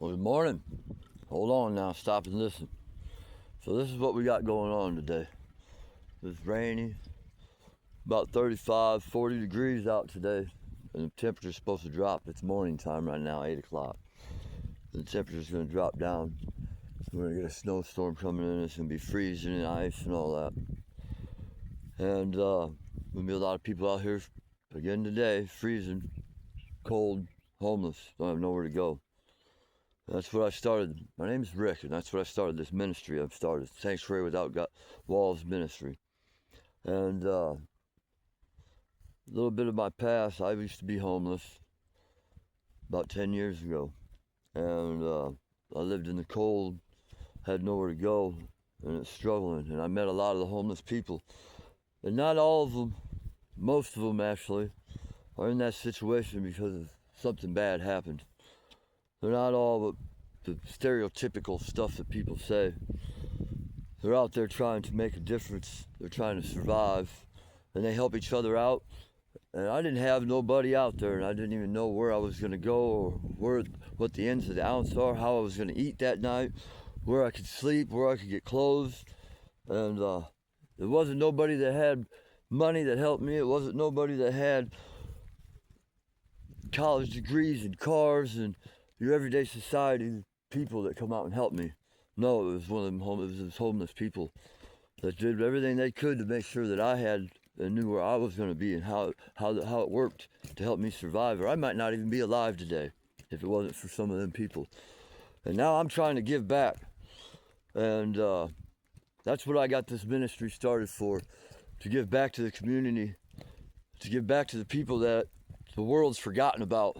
Well, good morning. Hold on now, stop and listen. So this is what we got going on today. It's rainy, about 35, 40 degrees out today, and the temperature's supposed to drop. It's morning time right now, 8 o'clock. The temperature's going to drop down. We're going to get a snowstorm coming in. It's going to be freezing and ice and all that. And there'll be a lot of people out here again today, freezing, cold, homeless, don't have nowhere to go. That's what I started. My name's Rick, and that's what I started this ministry. I've started Sanctuary Without Walls Ministry. And a little bit of my past, I used to be homeless about 10 years ago. And I lived in the cold, had nowhere to go, and it's struggling. And I met a lot of the homeless people. And not all of them, most of them actually, are in that situation because of something bad happened. They're not all the stereotypical stuff that people say. They're out there trying to make a difference. They're trying to survive, and they help each other out. And I didn't have nobody out there, and I didn't even know where I was going to go or what the ins and the outs are, how I was going to eat that night, where I could sleep, where I could get clothes. And there wasn't nobody that had money that helped me. It wasn't nobody that had college degrees and cars and your everyday society people that come out and help me. No, it was one of them homeless people that did everything they could to make sure that I had and knew where I was going to be and how it worked to help me survive. Or I might not even be alive today if it wasn't for some of them people. And now I'm trying to give back. And that's what I got this ministry started for, to give back to the community, to give back to the people that the world's forgotten about.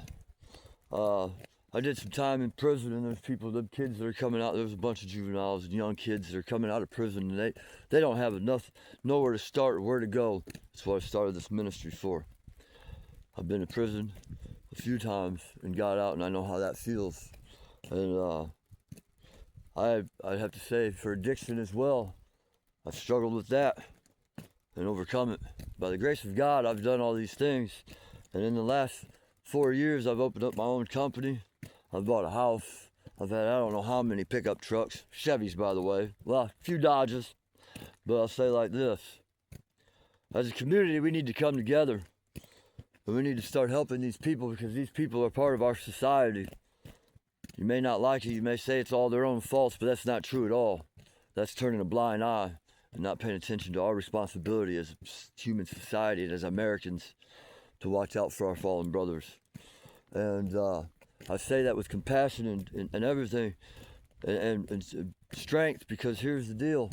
I did some time in prison, and there's people, the kids that are coming out, there's a bunch of juveniles and young kids that are coming out of prison, and they don't have nowhere to start or where to go. That's what I started this ministry for. I've been in prison a few times and got out, and I know how that feels. And I'd have to say, for addiction as well, I've struggled with that and overcome it. By the grace of God, I've done all these things, and in the last 4 years, I've opened up my own company. I've bought a house. I've had I don't know how many pickup trucks, Chevys by the way, well, a few Dodges, but I'll say like this. As a community, we need to come together, and we need to start helping these people, because these people are part of our society. You may not like it, you may say it's all their own faults, but that's not true at all. That's turning a blind eye and not paying attention to our responsibility as human society and as Americans to watch out for our fallen brothers. And I say that with compassion and everything and strength, because here's the deal.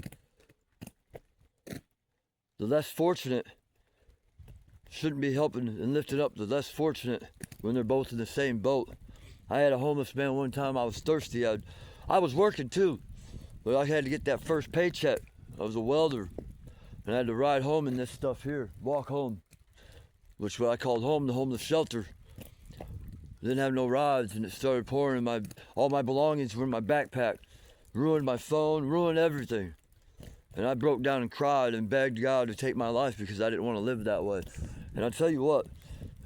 The less fortunate shouldn't be helping and lifting up the less fortunate when they're both in the same boat. I had a homeless man one time. I was thirsty. I was working too, but I had to get that first paycheck. I was a welder, and I had to ride home in this stuff here, walk home, which what I called home, the homeless shelter. Didn't have no rides, and it started pouring, and all my belongings were in my backpack. Ruined my phone, ruined everything. And I broke down and cried and begged God to take my life because I didn't want to live that way. And I'll tell you what,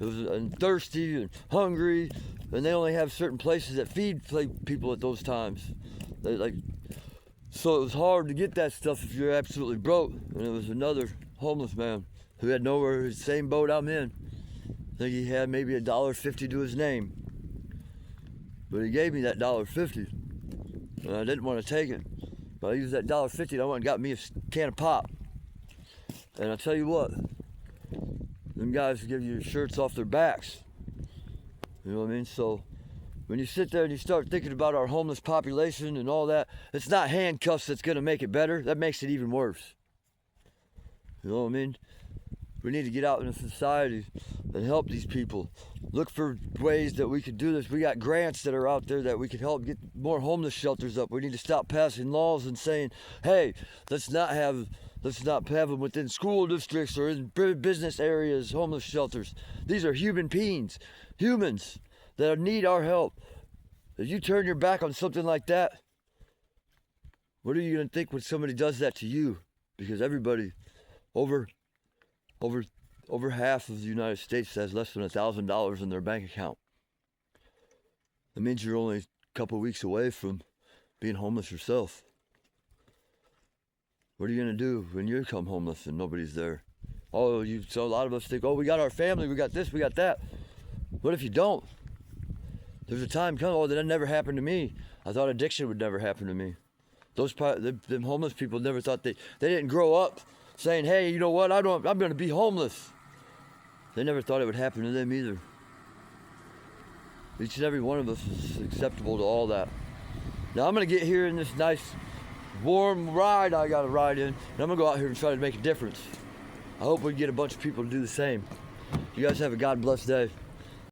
it was thirsty and hungry, and they only have certain places that feed people at those times. So it was hard to get that stuff if you're absolutely broke. And it was another homeless man who had nowhere, the same boat I'm in. I think he had maybe $1.50 to his name, but he gave me that $1.50, and I didn't want to take it. But I used that $1.50, and I went and got me a can of pop. And I tell you what, them guys give you shirts off their backs. You know what I mean? So when you sit there and you start thinking about our homeless population and all that, it's not handcuffs that's going to make it better. That makes it even worse. You know what I mean? We need to get out in society and help these people. Look for ways that we could do this. We got grants that are out there that we could help get more homeless shelters up. We need to stop passing laws and saying, hey, let's not have them within school districts or in business areas, homeless shelters. These are human beings, humans that need our help. If you turn your back on something like that, what are you going to think when somebody does that to you? Because everybody, over half of the United States has less than $1,000 in their bank account. That means you're only couple weeks away from being homeless yourself. What are you gonna do when you become homeless and nobody's there? So a lot of us think, oh, we got our family, we got this, we got that. What if you don't? There's a time coming. That never happened to me. I thought addiction would never happen to me. Them homeless people never thought they didn't grow up saying, hey, you know what? I'm gonna be homeless. They never thought it would happen to them either. Each and every one of us is acceptable to all that. Now I'm gonna get here in this nice, warm ride I gotta ride in, and I'm gonna go out here and try to make a difference. I hope we get a bunch of people to do the same. You guys have a God bless day.